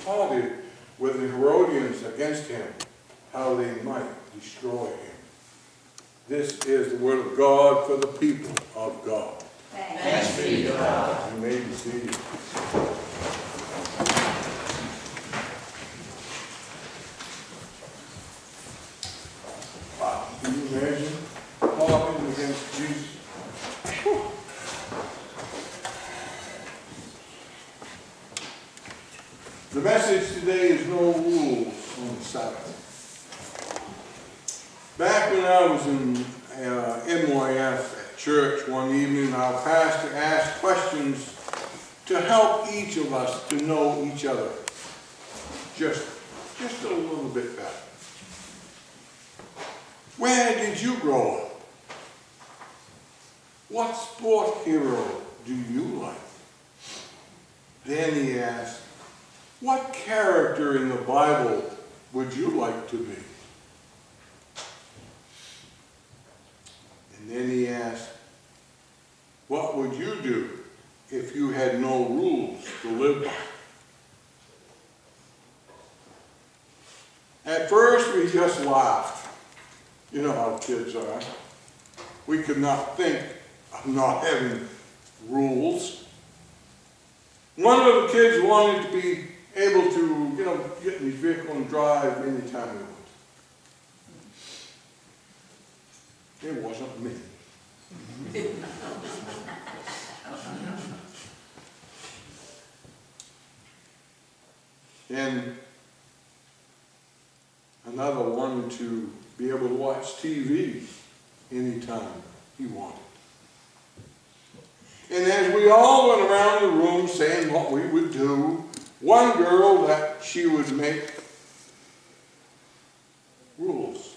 plotted with the Herodians against him, how they might destroy him. This is the word of God for the people of God. Thanks be to God. You may be seated. Wow, can you imagine plotting against Jesus? Whew. The message today is no rules on the Sabbath. Back when I was in NYF at church one evening, our pastor asked questions to help each of us to know each other just a little bit better. Where did you grow up? What sport hero do you like? Then he asked, what character in the Bible would you like to be? And then he asked, what would you do if you had no rules to live by? At first we just laughed. You know how kids are. We could not think of not having rules. One of the kids wanted to be able to, get in his vehicle and drive anytime he wanted. It wasn't me. And another wanted to be able to watch TV anytime he wanted. And as we all went around the room saying what we would do, one girl that she would make rules.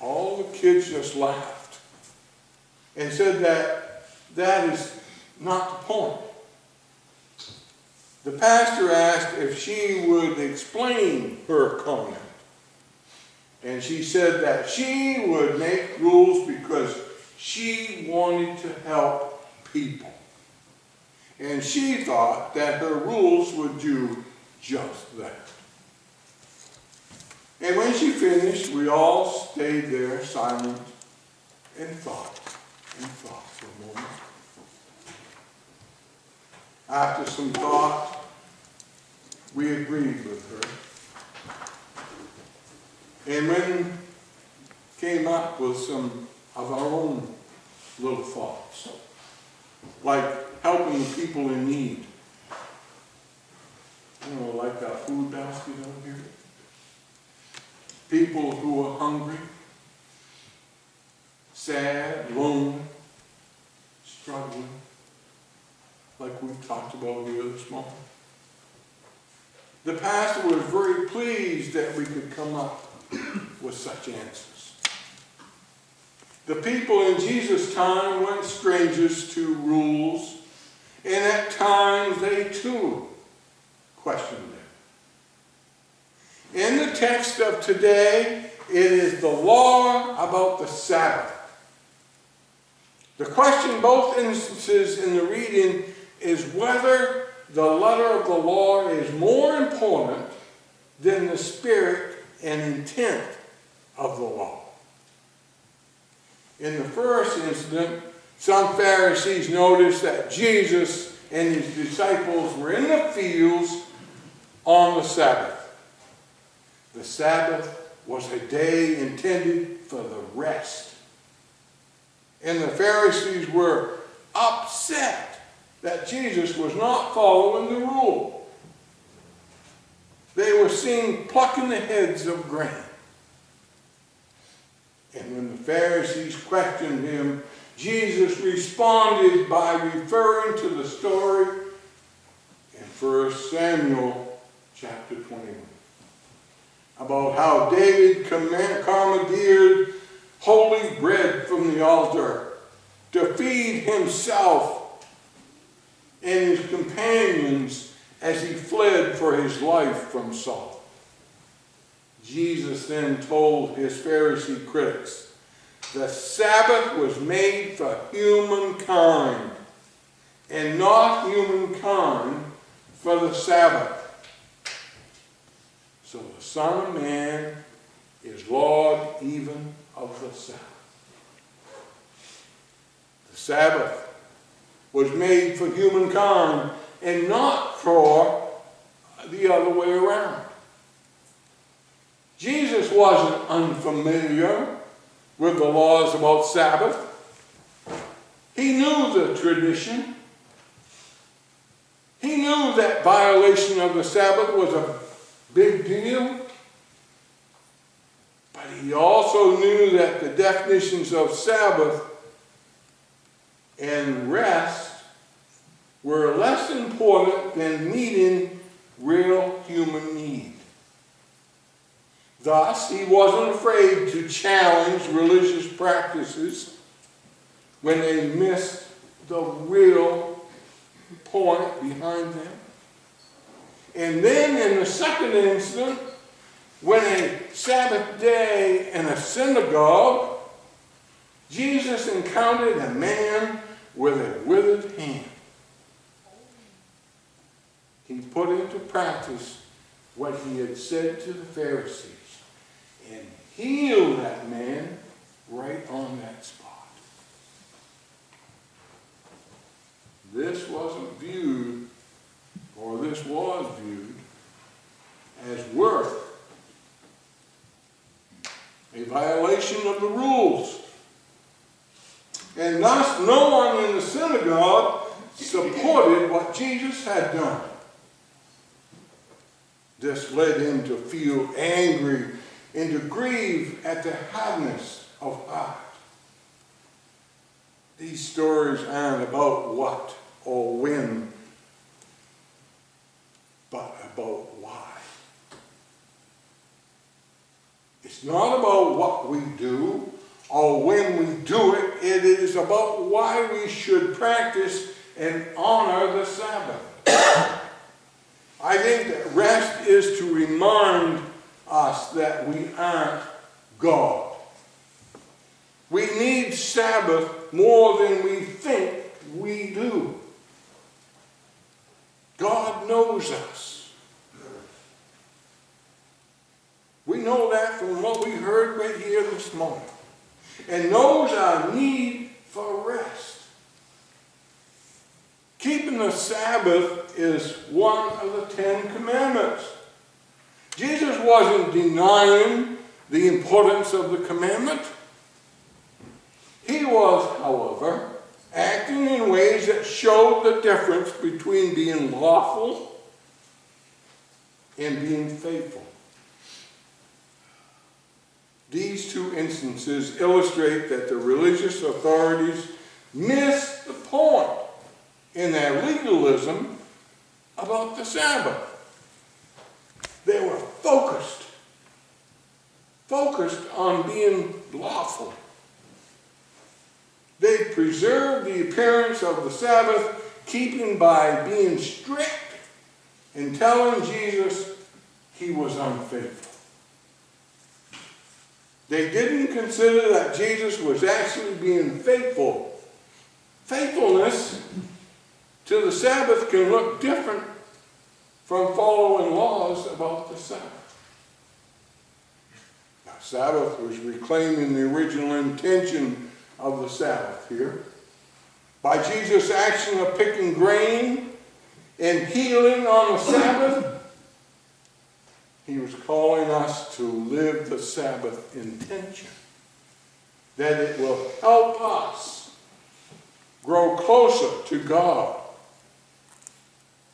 All the kids just laughed and said that is not the point. The pastor asked if she would explain her comment. And she said that she would make rules because she wanted to help people. And she thought that her rules would do just that. And when she finished, we all stayed there silent and thought for a moment. After some thought, we agreed with her. And then came up with some of our own little thoughts, like helping the people in need. Like our food basket over here. People who are hungry, sad, lonely, struggling, like we talked about here this morning. The pastor was very pleased that we could come up with such answers. The people in Jesus' time weren't strangers to rules, and at times they too questioned them. In the text of today, it is the law about the Sabbath. The question in both instances in the reading is whether the letter of the law is more important than the spirit and intent of the law. In the first incident, some Pharisees noticed that Jesus and his disciples were in the fields on the Sabbath. The Sabbath was a day intended for the rest. And the Pharisees were upset that Jesus was not following the rule. They were seen plucking the heads of grain. And when the Pharisees questioned him, Jesus responded by referring to the story in 1 Samuel chapter 21 about how David commandeered holy bread from the altar to feed himself and his companions as he fled for his life from Saul. Jesus then told his Pharisee critics, the Sabbath was made for humankind, and not humankind for the Sabbath. So the Son of Man is Lord even of the Sabbath. The Sabbath was made for humankind and not for the other way around. Jesus wasn't unfamiliar with the laws about Sabbath. He knew the tradition. He knew that violation of the Sabbath was a big deal. But he also knew that the definitions of Sabbath and rest were less important than meeting real human need. Thus, he wasn't afraid to challenge religious practices when they missed the real point behind them. And then in the second instance, when a Sabbath day in a synagogue, Jesus encountered a man with a withered hand. He put into practice what he had said to the Pharisees and healed that man right on that spot. This was viewed as worth a violation of the rules. And thus no one in the synagogue supported what Jesus had done. This led him to feel angry and to grieve at the hardness of heart. These stories aren't about what or when, but about why. It's not about what we do or when we do it. It is about why we should practice and honor the Sabbath. I think that rest is to remind us that we aren't God. We need Sabbath more than we think we do. God knows us. We know that from what we heard right here this morning. And knows our need for rest. Keeping the Sabbath is one of the 10 Commandments. Jesus wasn't denying the importance of the commandment. He was, however, acting in ways that showed the difference between being lawful and being faithful. These two instances illustrate that the religious authorities missed the point in their legalism about the Sabbath. They were focused on being lawful. They preserved the appearance of the Sabbath, keeping by being strict and telling Jesus he was unfaithful. They didn't consider that Jesus was actually being faithful. Faithfulness to the Sabbath can look different from following laws about the Sabbath. Now, Sabbath was reclaiming the original intention of the Sabbath here. By Jesus' action of picking grain and healing on the Sabbath, he was calling us to live the Sabbath intention. That it will help us grow closer to God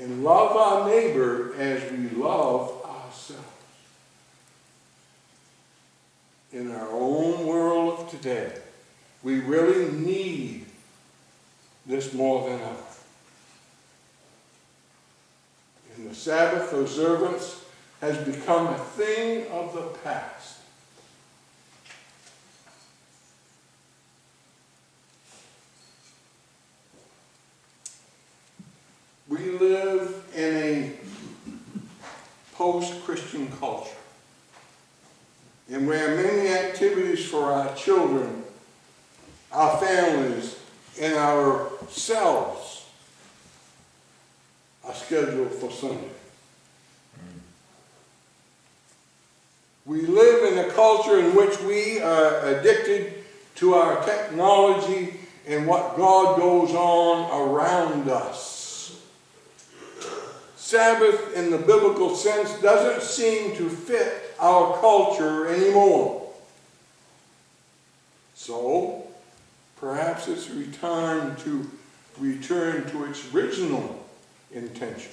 and love our neighbor as we love ourselves. In our own world of today, we really need this more than ever. And the Sabbath observance has become a thing of the past. We live in a post-Christian culture, and where many activities for our children, our families, and ourselves schedule for Sunday. We live in a culture in which we are addicted to our technology and what God goes on around us. Sabbath in the biblical sense doesn't seem to fit our culture anymore. So, perhaps it's time to return to its original intention.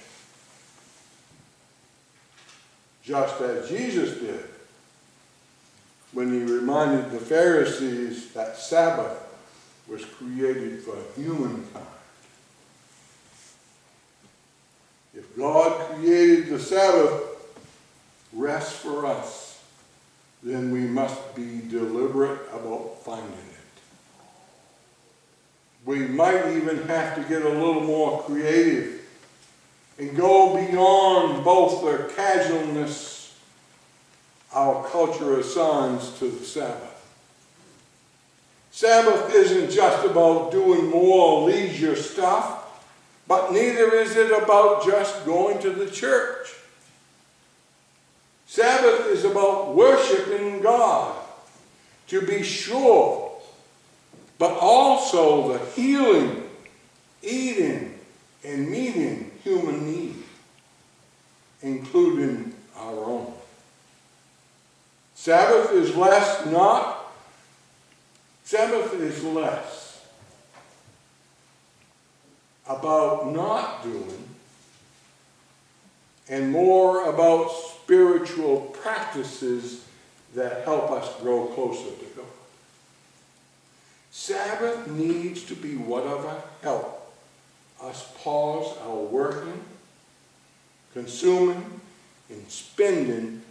Just as Jesus did when he reminded the Pharisees that Sabbath was created for humankind. If God created the Sabbath rest for us, then we must be deliberate about finding it. We might even have to get a little more creative and go beyond both the casualness our culture assigns to the Sabbath. Sabbath isn't just about doing more leisure stuff, but neither is it about just going to the church. Sabbath is about worshiping God, to be sure, but also the healing, eating, and meeting human need, including our own. Sabbath is less about not doing and more about spiritual practices that help us grow closer to God. Sabbath needs to be whatever help us pause our working, consuming, and spending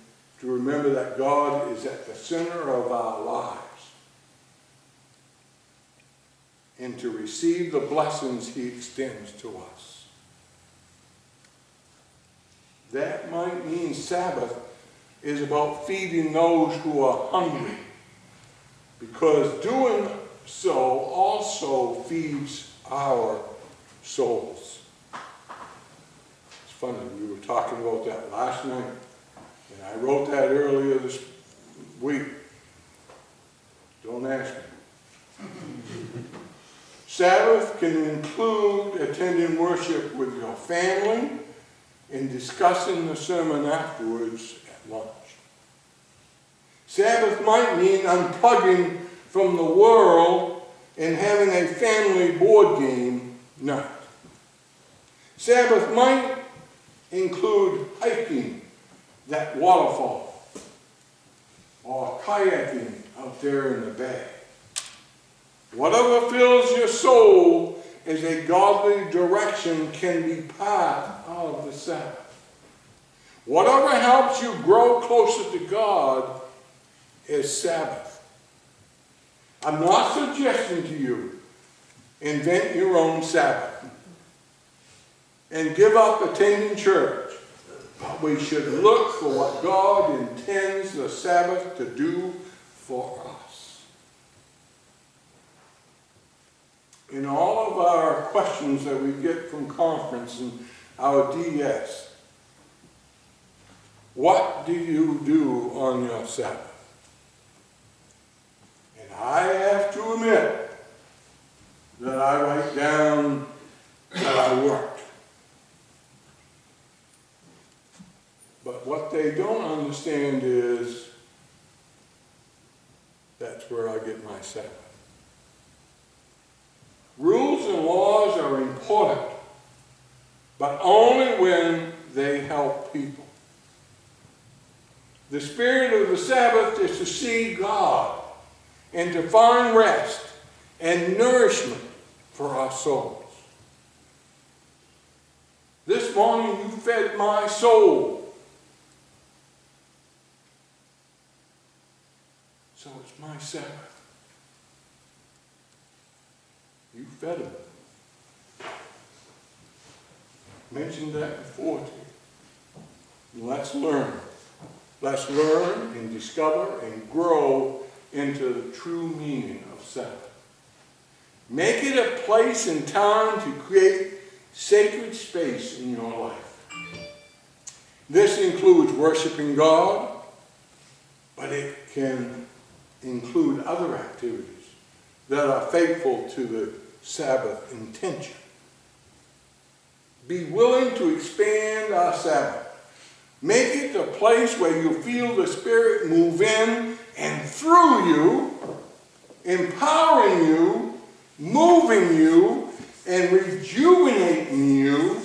to remember that God is at the center of our lives and to receive the blessings he extends to us. That might mean Sabbath is about feeding those who are hungry, because doing so also feeds our souls. It's funny, we were talking about that last night, and I wrote that earlier this week. Don't ask me. Sabbath can include attending worship with your family and discussing the sermon afterwards at lunch. Sabbath might mean unplugging from the world and having a family board game night. Sabbath might include hiking that waterfall or kayaking out there in the bay. Whatever fills your soul as a godly direction can be part of the Sabbath. Whatever helps you grow closer to God is Sabbath. I'm not suggesting to you invent your own Sabbath and give up attending church, but we should look for what God intends the Sabbath to do for us. In all of our questions that we get from conference and our DS, what do you do on your Sabbath? And I have to admit that I write down that I worked. But what they don't understand is that's where I get my Sabbath. Rules and laws are important, but only when they help people. The spirit of the Sabbath is to see God and to find rest and nourishment for our souls. This morning you fed my soul. So it's my Sabbath. You fed him. Mentioned that before to you. Let's learn. Let's learn and discover and grow into the true meaning of Sabbath. Make it a place and time to create sacred space in your life. This includes worshiping God, but it can include other activities that are faithful to the Sabbath intention. Be willing to expand our Sabbath. Make it a place where you feel the Spirit move in and through you, empowering you, moving you, and rejuvenating you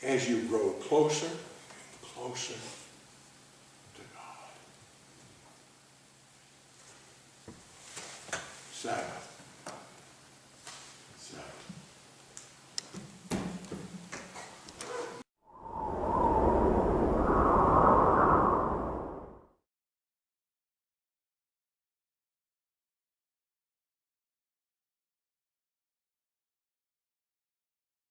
as you grow closer and closer